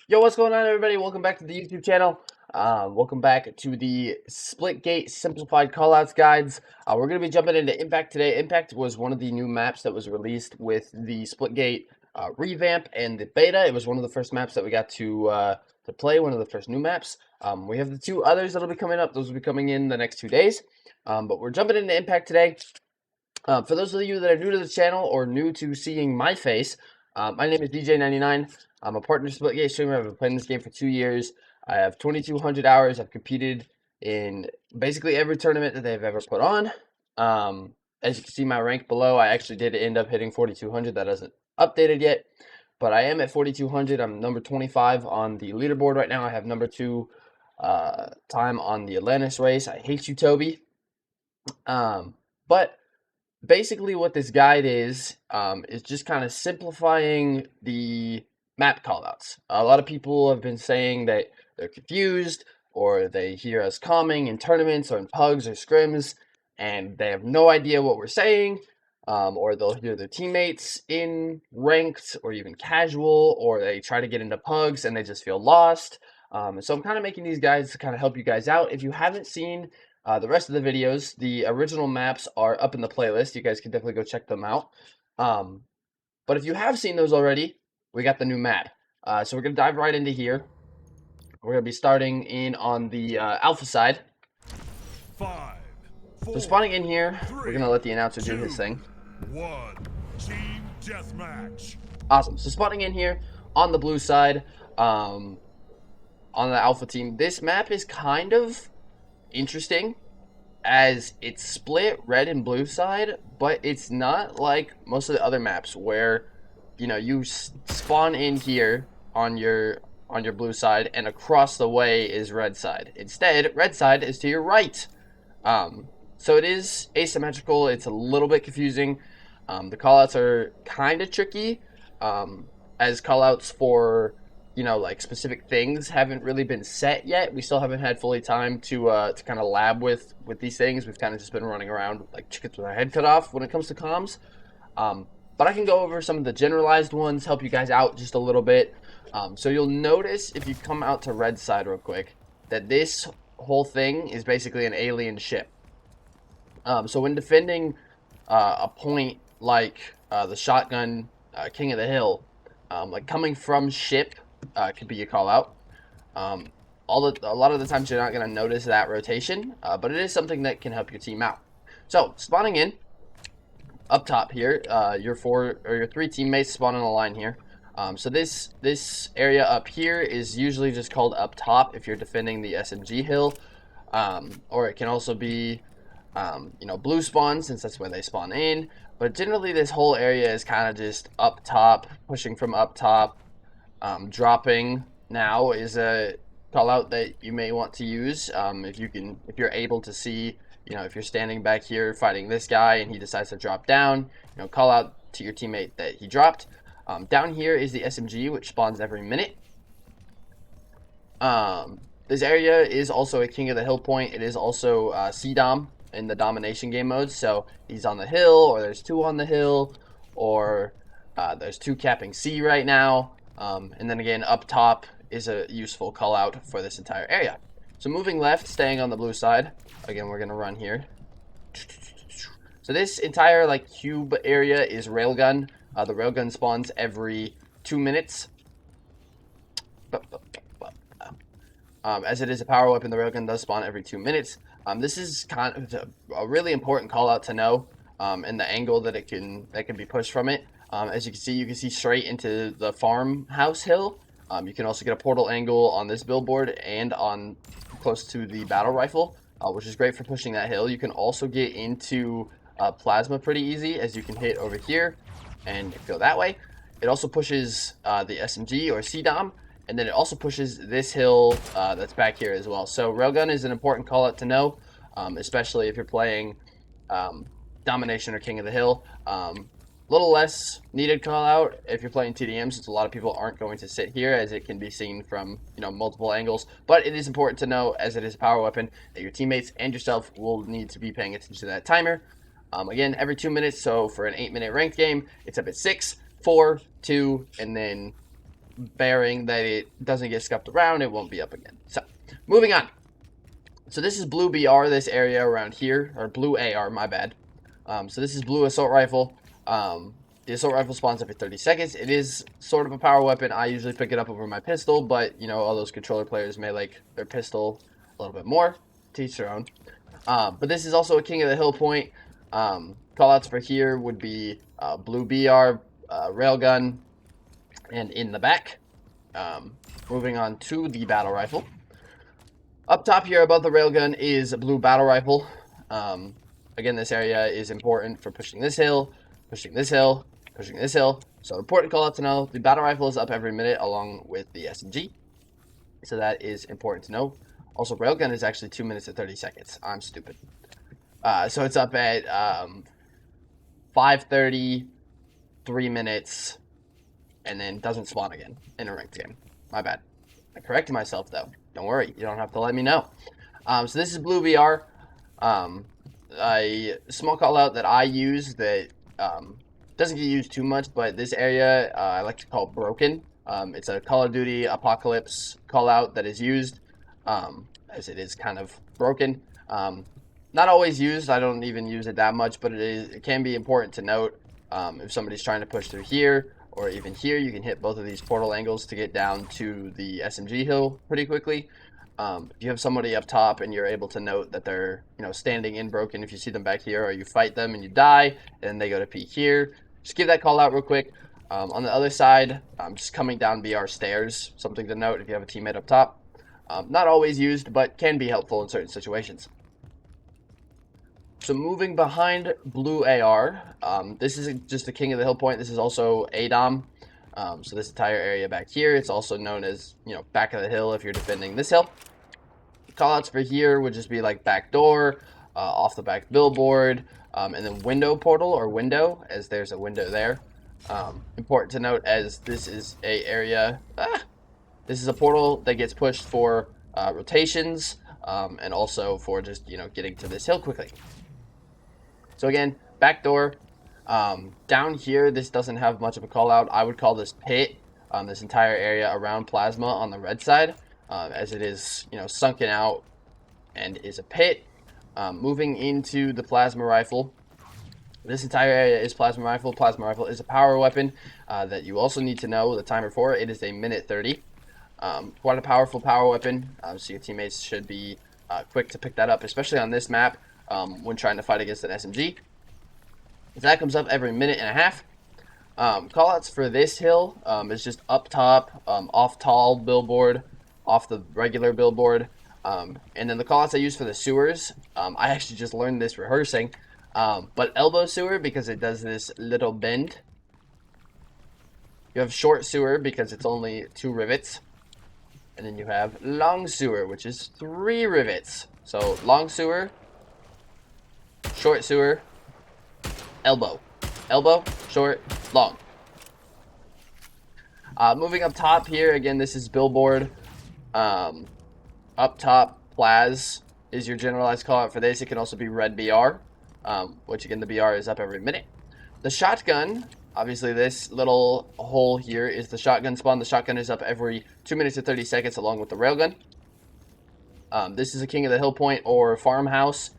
Yo, what's going on, everybody? Welcome back to the YouTube channel. Welcome back to the Splitgate Simplified Callouts guides. We're going to be jumping into Impact today. Impact was one of the new maps that was released with the Splitgate revamp and the beta. It was one of the first maps that we got to play, one of the first new maps. We have the two others that'll be coming up. Those will be coming in the next 2 days. But we're jumping into Impact today. For those of you that are new to the channel or new to seeing my face, my name is DJ99. I'm a partner Splitgate streamer. I've been playing this game for 2 years. I have 2,200 hours. I've competed in basically every tournament that they've ever put on. As you can see my rank below, I actually did end up hitting 4,200. That isn't updated yet, but I am at 4,200. I'm number 25 on the leaderboard right now. I have number 2 time on the Atlantis race. I hate you, Toby. But basically what this guide is just kind of simplifying the map callouts. A lot of people have been saying that they're confused, or they hear us coming in tournaments or in pugs or scrims, and they have no idea what we're saying, or they'll hear their teammates in ranked or even casual, or they try to get into pugs and they just feel lost. So I'm kind of making these guides to kind of help you guys out. If you haven't seen the rest of the videos, the original maps are up in the playlist. You guys can definitely go check them out. But if you have seen those already, we got the new map. So we're going to dive right into here. We're going to be starting in on the alpha side. 5, 4, So spawning in here, 3, we're going to let the announcer do 2, his thing. 1. Team deathmatch. Awesome. So spawning in here on the blue side, on the alpha team. This map is kind of interesting, as it's split red and blue side, but it's not like most of the other maps where, you know, you spawn in here on your blue side and across the way is red side. Instead, red side is to your right. So it is asymmetrical. It's a little bit confusing. The callouts are kind of tricky, as callouts for, you know, like specific things haven't really been set yet. We still haven't had fully time to kind of lab with these things. We've kind of just been running around like chickens with our head cut off when it comes to comms. But I can go over some of the generalized ones, help you guys out just a little bit. So you'll notice if you come out to red side real quick that this whole thing is basically an alien ship. So when defending a point like the shotgun King of the Hill, like coming from ship could be a call out. A lot of the times you're not going to notice that rotation, but it is something that can help your team out. So spawning in up top here, your 3 teammates spawn in a line here. So this area up here is usually just called up top if you're defending the SMG hill, or it can also be you know, blue spawn, since that's where they spawn in. But generally this whole area is kind of just up top, pushing from up top. Dropping now is a call out that you may want to use if you're able to see, you know, if you're standing back here fighting this guy and he decides to drop down, you know, call out to your teammate that he dropped. Down here is the SMG, which spawns every minute. This area is also a King of the Hill point. It is also C-Dom in the domination game mode, so he's on the hill, or there's 2 on the hill, or there's 2 capping C right now. And then again, up top is a useful call out for this entire area. So moving left, staying on the blue side. Again, we're going to run here. So this entire like cube area is railgun. The railgun spawns every 2 minutes. As it is a power weapon, the railgun does spawn every 2 minutes. This is kind of a really important call out to know, and the angle that can be pushed from it. As you can see straight into the farmhouse hill. You can also get a portal angle on this billboard and on close to the battle rifle, which is great for pushing that hill. You can also get into plasma pretty easy, as you can hit over here and go that way. It also pushes the SMG or C-Dom, and then it also pushes this hill that's back here as well. So railgun is an important call out to know, especially if you're playing domination or King of the Hill. Little less needed call out if you're playing TDM, since a lot of people aren't going to sit here, as it can be seen from, you know, multiple angles. But it is important to know, as it is a power weapon, that your teammates and yourself will need to be paying attention to that timer. Again, every 2 minutes. So for an 8-minute ranked game, it's up at 6, 4, 2, and then bearing that it doesn't get scuffed around, it won't be up again. So, moving on. So this is blue BR, this area around here, or blue AR, my bad. So this is blue assault rifle. The assault rifle spawns every 30 seconds. It is sort of a power weapon. I usually pick it up over my pistol, but, you know, all those controller players may like their pistol a little bit more. To each their own. But this is also a King of the Hill point. Callouts for here would be blue BR, railgun, and in the back. Moving on to the battle rifle. Up top here above the railgun is a blue battle rifle. Again, this area is important for pushing this hill, pushing this hill, pushing this hill. So important call out to know. The battle rifle is up every minute along with the SMG. So that is important to know. Also, railgun is actually 2 minutes and 30 seconds. I'm stupid. So it's up at 5:30, 3 minutes, and then doesn't spawn again in a ranked game. My bad. I corrected myself, though. Don't worry. You don't have to let me know. So this is blue VR. A small call out that I use that doesn't get used too much, but this area I like to call broken. It's a Call of Duty Apocalypse call out that is used as it is kind of broken. Not always used. I don't even use it that much, but it can be important to note if somebody's trying to push through here or even here. You can hit both of these portal angles to get down to the SMG hill pretty quickly. If you have somebody up top and you're able to note that they're, you know, standing in broken, if you see them back here, or you fight them and you die, and they go to peek here, just give that call out real quick. On the other side, just coming down BR stairs, something to note if you have a teammate up top. Not always used, but can be helpful in certain situations. So moving behind blue AR, this isn't just a King of the Hill point, this is also ADOM. So this entire area back here, it's also known as, you know, back of the hill if you're defending this hill. Callouts for here would just be like back door, off the back billboard, and then window portal or window, as there's a window there. Important to note as this is a area, this is a portal that gets pushed for rotations, and also for just, you know, getting to this hill quickly. So again, back door. Down here, this doesn't have much of a call out. I would call this pit, this entire area around plasma on the red side, as it is, you know, sunken out and is a pit. Moving into the plasma rifle, this entire area is plasma rifle. Plasma rifle is a power weapon that you also need to know the timer for. It is a minute 30. Quite a powerful power weapon, so your teammates should be quick to pick that up, especially on this map when trying to fight against an SMG. That comes up every minute and a half. Callouts for this hill is just up top, off tall billboard, off the regular billboard. And then the callouts I use for the sewers, I actually just learned this rehearsing. But elbow sewer because it does this little bend. You have short sewer because it's only 2 rivets. And then you have long sewer, which is 3 rivets. So long sewer, short sewer, elbow, short, long. Moving up top here, again, this is billboard. Up top, Plaz is your generalized call out for this. It can also be red BR, which again, the BR is up every minute. The shotgun, obviously this little hole here is the shotgun spawn. The shotgun is up every 2 minutes and 30 seconds along with the railgun. This is a King of the Hill point or farmhouse,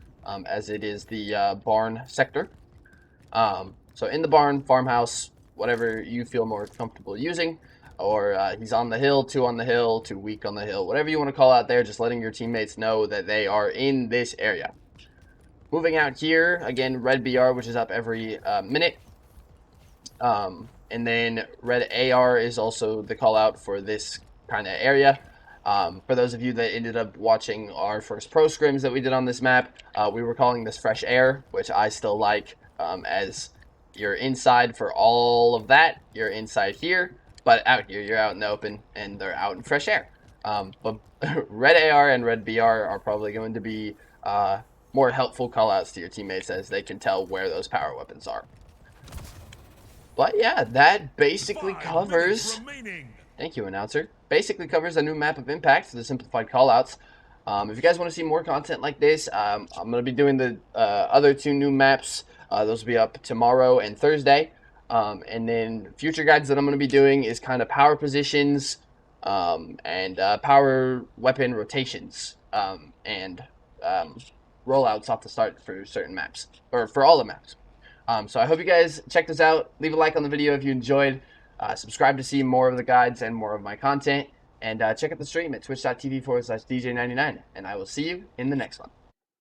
as it is the barn sector. So in the barn, farmhouse, whatever you feel more comfortable using, or he's on the hill, 2 on the hill, 2 weak on the hill, whatever you want to call out there, just letting your teammates know that they are in this area. Moving out here, again, red BR, which is up every minute. And then red AR is also the call out for this kind of area. For those of you that ended up watching our first pro scrims that we did on this map, we were calling this fresh air, which I still like, as you're inside for all of that. You're inside here, but out here, you're out in the open, and they're out in fresh air. But red AR and red BR are probably going to be more helpful callouts to your teammates as they can tell where those power weapons are. But yeah, that basically covers... Thank you, announcer. Basically covers a new map of Impact for the Simplified callouts. If you guys want to see more content like this, I'm going to be doing the other 2 new maps. Those will be up tomorrow and Thursday. And then future guides that I'm going to be doing is kind of power positions, and power weapon rotations, and rollouts off the start for certain maps, or for all the maps. So I hope you guys check this out. Leave a like on the video if you enjoyed. Subscribe to see more of the guides and more of my content. And check out the stream at twitch.tv/DJ99. And I will see you in the next one.